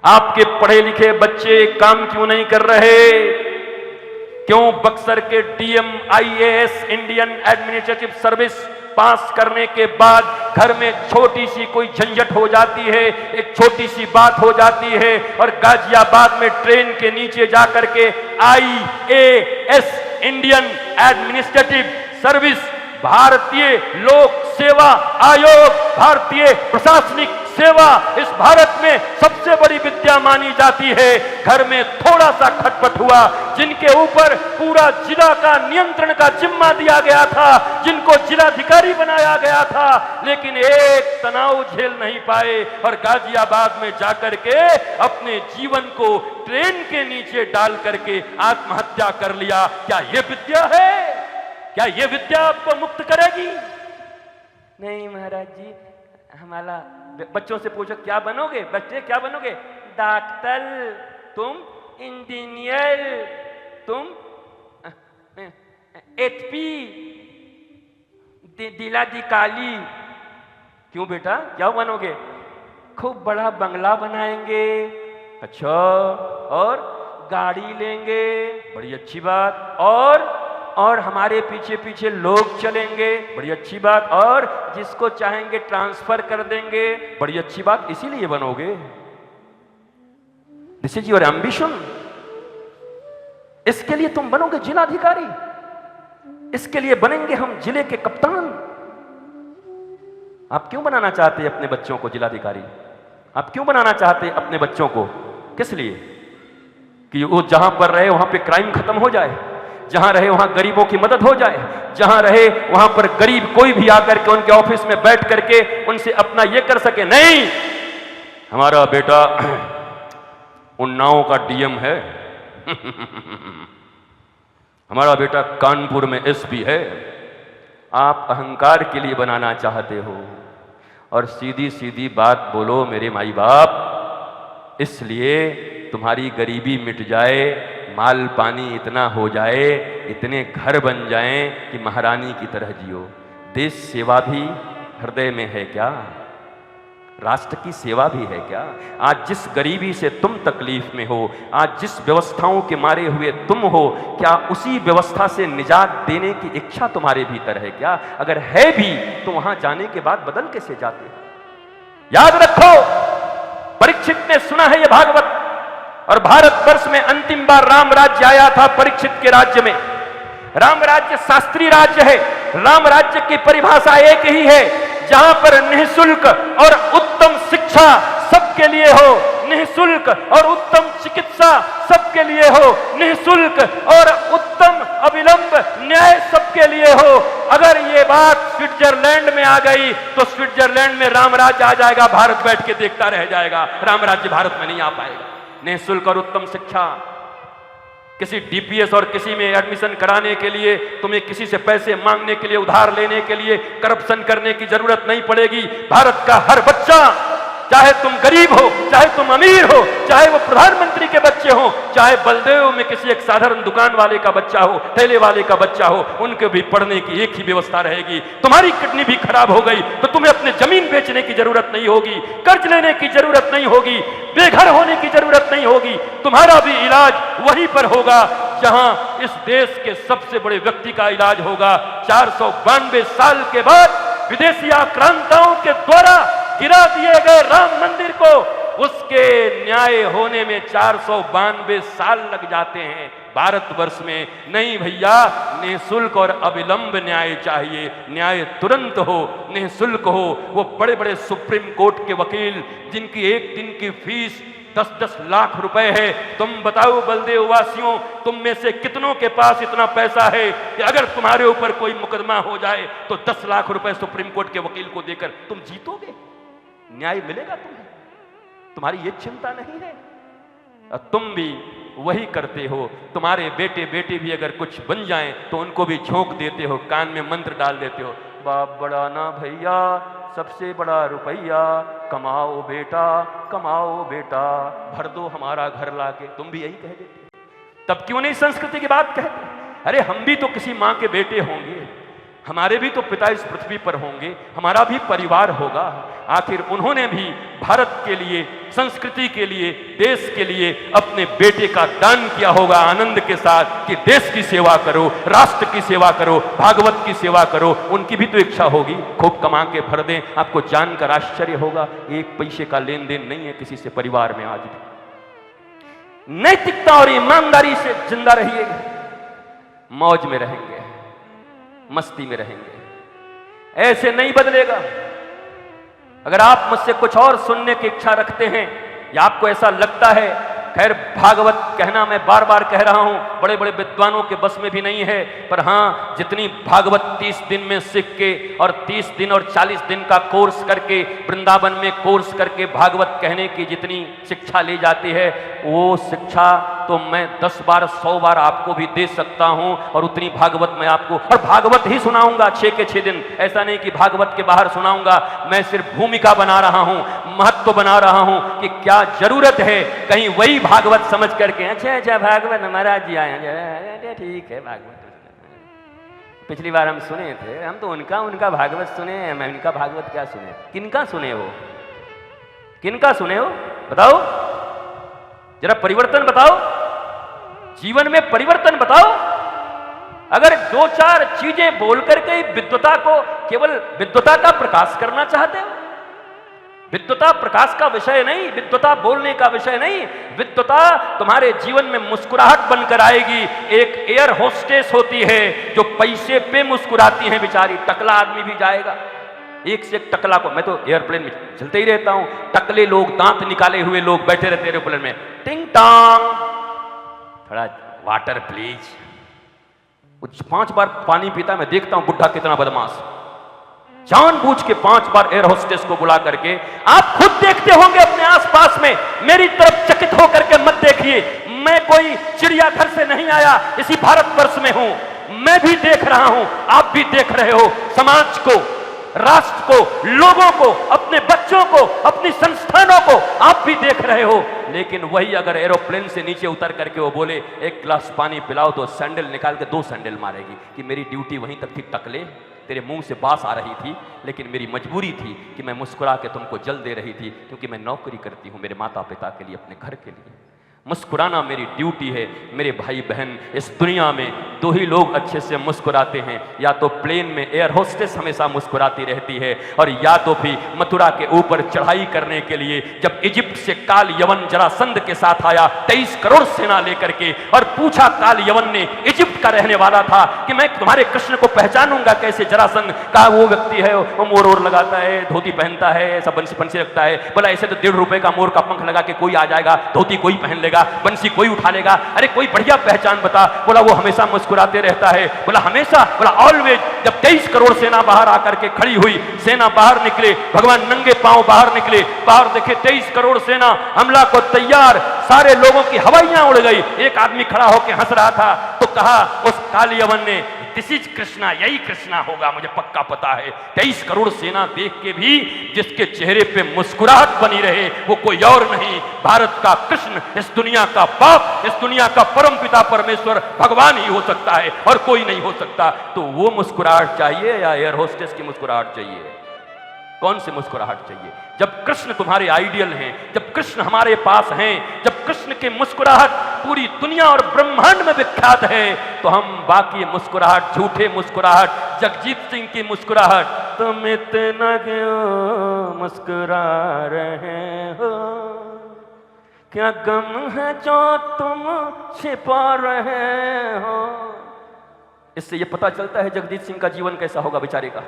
आपके पढ़े लिखे बच्चे काम क्यों नहीं कर रहे? क्यों बक्सर के DM IAS Indian administrative service pass करने के बाद घर में छोटी सी कोई झंझट हो जाती है, एक छोटी सी बात हो जाती है और गाजियाबाद में ट्रेन के नीचे जाकर के आईएएस इंडियन एडमिनिस्ट्रेटिव सर्विस, भारतीय लोक सेवा आयोग, भारतीय प्रशासनिक सेवा इस भारत में सबसे बड़ी विद्या मानी जाती है। घर में थोड़ा सा खटपट हुआ, जिनके ऊपर पूरा जिला का नियंत्रण का जिम्मा दिया गया था, जिनको जिलाधिकारी बनाया गया था, लेकिन एक तनाव झेल नहीं पाए और गाजियाबाद में जाकर के अपने जीवन को ट्रेन के नीचे डाल करके आत्महत्या कर लिया। क्या यह विद्या है? क्या यह विद्या आपको मुक्त करेगी? नहीं महाराज जी, हमारा बच्चों से पूछो क्या बनोगे? बच्चे क्या बनोगे? डॉक्टर, तुम इंजीनियर, तुम एचपी जिलाधिकारी। क्यों बेटा, क्या बनोगे? खूब बड़ा बंगला बनाएंगे। अच्छा, और गाड़ी लेंगे, बड़ी अच्छी बात। और हमारे पीछे पीछे लोग चलेंगे, बड़ी अच्छी बात। और जिसको चाहेंगे ट्रांसफर कर देंगे, बड़ी अच्छी बात। इसीलिए बनोगे? This is your ambition? इसके लिए तुम बनोगे जिलाधिकारी? इसके लिए बनेंगे हम जिले के कप्तान? आप क्यों बनाना चाहते हैं अपने बच्चों को जिलाधिकारी? आप क्यों बनाना चाहते हैं अपने बच्चों को? किस लिए? कि वो जहां पर रहे वहां पे क्राइम खत्म हो जाए, जहां रहे वहां गरीबों की मदद हो जाए, जहां रहे वहां पर गरीब कोई भी आकर के उनके ऑफिस में बैठ करके उनसे अपना ये कर सके। नहीं, हमारा बेटा उन्नाव का डीएम है हमारा बेटा कानपुर में एसपी है। आप अहंकार के लिए बनाना चाहते हो। और सीधी सीधी बात बोलो मेरे माई बाप, इसलिए तुम्हारी गरीबी मिट जाए, माल पानी इतना हो जाए, इतने घर बन जाएं कि महारानी की तरह जियो। देश सेवा भी हृदय में है क्या? राष्ट्र की सेवा भी है क्या? आज जिस गरीबी से तुम तकलीफ में हो, आज जिस व्यवस्थाओं के मारे हुए तुम हो, क्या उसी व्यवस्था से निजात देने की इच्छा तुम्हारे भीतर है क्या? अगर है भी तो वहां जाने के बाद बदल कैसे जाते हो? याद रखो, परीक्षित ने सुना है यह भागवत, और भारतवर्ष में अंतिम बार राम राज्य आया था परीक्षित के राज्य में। राम राज्य शास्त्रीय राज्य है। राम राज्य की परिभाषा एक ही है, जहां पर निःशुल्क और उत्तम शिक्षा सबके लिए हो, निःशुल्क और उत्तम चिकित्सा सबके लिए हो, निःशुल्क और उत्तम अविलंब न्याय सबके लिए हो। अगर ये बात स्विट्जरलैंड में आ गई तो स्विट्जरलैंड में राम राज्य आ जाएगा, भारत बैठ के देखता रह जाएगा, राम राज्य भारत में नहीं आ पाएगा। निःशुल्क और उत्तम शिक्षा, किसी डीपीएस और किसी में एडमिशन कराने के लिए तुम्हें किसी से पैसे मांगने के लिए, उधार लेने के लिए, करप्शन करने की जरूरत नहीं पड़ेगी। भारत का हर बच्चा, चाहे तुम गरीब हो, चाहे तुम अमीर हो, चाहे वो प्रधानमंत्री के बच्चे हो, चाहे बलदेव में किसी एक साधारण दुकान वाले का बच्चा हो, ठेले वाले का बच्चा हो, उनके भी पढ़ने की एक ही व्यवस्था रहेगी। तुम्हारी किडनी भी खराब हो गई तो तुम्हें अपने जमीन बेचने की जरूरत नहीं होगी, कर्ज लेने की जरूरत नहीं होगी, बेघर होने की जरूरत नहीं होगी। तुम्हारा भी इलाज वहीं पर होगा जहां इस देश के सबसे बड़े व्यक्ति का इलाज होगा। 492 साल के बाद विदेशी आक्रांताओं के द्वारा गिरा दिए गए राम मंदिर को, उसके न्याय होने में 492 साल लग जाते हैं। भारतवर्ष में नहीं भैया, निःशुल्क और अविलंब न्याय चाहिए। न्याय तुरंत हो, निःशुल्क हो। वो बड़े बड़े सुप्रीम कोर्ट के वकील जिनकी एक दिन की फीस 10-10 लाख रुपए है, तुम बताओ बलदेव वासियों, तुम में से कितनों के पास इतना पैसा है कि अगर तुम्हारे ऊपर कोई मुकदमा हो जाए तो 10 लाख रुपए सुप्रीम कोर्ट के वकील को देकर तुम जीतोगे? न्याय मिलेगा तुम्हें? तुम्हारी ये चिंता नहीं है? और तुम भी वही करते हो। तुम्हारे बेटे बेटी भी अगर कुछ बन जाएं तो उनको भी झोंक देते हो, कान में मंत्र डाल देते हो, बाप बड़ा ना भैया, सबसे बड़ा रुपया, कमाओ बेटा, कमाओ बेटा, भर दो हमारा घर लाके। तुम भी यही कह देते। तब क्यों नहीं संस्कृति की बात कहते? अरे हम भी तो किसी माँ के बेटे होंगे, हमारे भी तो पिता इस पृथ्वी पर होंगे, हमारा भी परिवार होगा। आखिर उन्होंने भी भारत के लिए, संस्कृति के लिए, देश के लिए अपने बेटे का दान किया होगा आनंद के साथ कि देश की सेवा करो, राष्ट्र की सेवा करो, भागवत की सेवा करो। उनकी भी तो इच्छा होगी खूब कमा के भर दें। आपको जानकर आश्चर्य होगा, एक पैसे का लेन देन नहीं है किसी से परिवार में। आज भी नैतिकता और ईमानदारी से जिंदा रहिएगा, मौज में रहेंगे, मस्ती में रहेंगे। ऐसे नहीं बदलेगा। अगर आप मुझसे कुछ और सुनने की इच्छा रखते हैं या आपको ऐसा लगता है, खैर भागवत कहना मैं बार बार कह रहा हूं, बड़े बड़े विद्वानों के बस में भी नहीं है, पर हां जितनी भागवत 30 दिन में सीख के और 30 दिन और 40 दिन का कोर्स करके वृंदावन में कोर्स करके भागवत कहने की जितनी शिक्षा ली जाती है, वो शिक्षा तो मैं 10 बार 100 बार आपको भी दे सकता हूं। और उतनी भागवत मैं आपको, और भागवत ही सुनाऊंगा 6 के 6 दिन। ऐसा नहीं कि भागवत के बाहर सुनाऊंगा, मैं सिर्फ भूमिका बना रहा हूं, महत्व बना रहा हूं कि क्या जरूरत है कहीं वही भागवत समझ करके अच्छा अच्छा भागवत महाराज जी आए हैं, ठीक है भागवत पिछली बार हम सुने थे, हम तो उनका भागवत सुने, मैं इनका भागवत क्या सुने? किनका सुने हो, किनका सुने हो बताओ जरा, परिवर्तन बताओ, जीवन में परिवर्तन बताओ। अगर 2-4 चीजें बोल करके विद्वता को, केवल विद्वता का प्रकाश करना चाहते हो, विद्वता प्रकाश का विषय नहीं, विद्वता बोलने का विषय नहीं, विद्वता तुम्हारे जीवन में मुस्कुराहट बनकर आएगी। एक एयर होस्टेस होती है जो पैसे पे मुस्कुराती है बेचारी, टकला आदमी भी जाएगा, एक से एक टकला को, मैं तो एयरप्लेन में चलते ही रहता हूं, टकले लोग, दांत निकाले हुए लोग बैठे रहते एयरप्लेन में, टिंग टांग, थोड़ा वाटर प्लीज। कुछ 5 बार पानी पीता, मैं देखता हूं बुढ़ा कितना बदमाश, जानबूझ के 5 बार एयर होस्टेस को बुला करके। आप खुद देखते होंगे अपने आसपास में, मेरी तरफ चकित होकर के मत देखिए, मैं कोई चिड़ियाघर से नहीं आया, इसी भारतवर्ष में हूं, मैं भी देख रहा हूं, आप भी देख रहे हो, समाज को, राष्ट्र को, लोगों को, अपने बच्चों को, अपनी संस्थानों को आप भी देख रहे हो। लेकिन वही अगर एरोप्लेन से नीचे उतर करके वो बोले एक गिलास पानी पिलाओ, तो सैंडल निकाल के 2 सैंडल मारेगी कि मेरी ड्यूटी वहीं तक थी, टकले तेरे मुंह से बास आ रही थी, लेकिन मेरी मजबूरी थी कि मैं मुस्कुरा के तुमको जल दे रही थी, क्योंकि मैं नौकरी करती हूं मेरे माता पिता के लिए, अपने घर के लिए। मुस्कुराना मेरी ड्यूटी है। मेरे भाई बहन, इस दुनिया में 2 ही लोग अच्छे से मुस्कुराते हैं, या तो प्लेन में एयर होस्टेस हमेशा मुस्कुराती रहती है, और या तो भी मथुरा के ऊपर चढ़ाई करने के लिए जब इजिप्ट से काल यवन जरासंध के साथ आया 23 करोड़ सेना लेकर के, और पूछा काल यवन ने, इजिप्ट का रहने वाला था, कि मैं तुम्हारे कृष्ण को पहचानूंगा कैसे? जरासंध का वो व्यक्ति है, वो मोर लगाता है, धोती पहनता है, ऐसा बंसी बंसी रखता है, बोला ऐसे तो 1.5 रुपए का मोर का पंख लगा के कोई आ जाएगा, धोती कोई पहन लेगा, बंसी कोई उठा लेगा, अरे कोई बढ़िया पहचान बता। बोला वो हमेशा मुस्कुराते रहता है। बोला हमेशा? बोला ऑलवेज। जब 23 करोड़ सेना बाहर आकर के खड़ी हुई, सेना बाहर निकले, भगवान नंगे पांव बाहर निकले, बाहर देखे 23 करोड़ सेना हमला को तैयार, सारे लोगों की हवाइयां उड़ गई। एक आदमी खड़ा होकर हंस रहा था, तो कहा उस काल यवन ने, दिस इज कृष्णा, यही कृष्णा होगा, मुझे पक्का पता है। 23 करोड़ सेना देख के भी जिसके चेहरे पे मुस्कुराहट बनी रहे, वो कोई और नहीं, भारत का कृष्ण, इस दुनिया का बाप, इस दुनिया का परम पिता परमेश्वर भगवान ही हो सकता है, और कोई नहीं हो सकता। तो वो मुस्कुराहट चाहिए या एयर होस्टेस की मुस्कुराहट चाहिए? कौन सी मुस्कुराहट चाहिए? जब कृष्ण तुम्हारे आइडियल हैं, जब कृष्ण हमारे पास हैं, जब कृष्ण की मुस्कुराहट पूरी दुनिया और ब्रह्मांड में विख्यात है, तो हम बाकी मुस्कुराहट, झूठे मुस्कुराहट, जगजीत सिंह की मुस्कुराहट, तुम इतना क्यों मुस्कुरा रहे हो, क्या गम है जो तुम छिपा रहे हो। इससे ये पता चलता है जगजीत सिंह का जीवन कैसा होगा बेचारे का।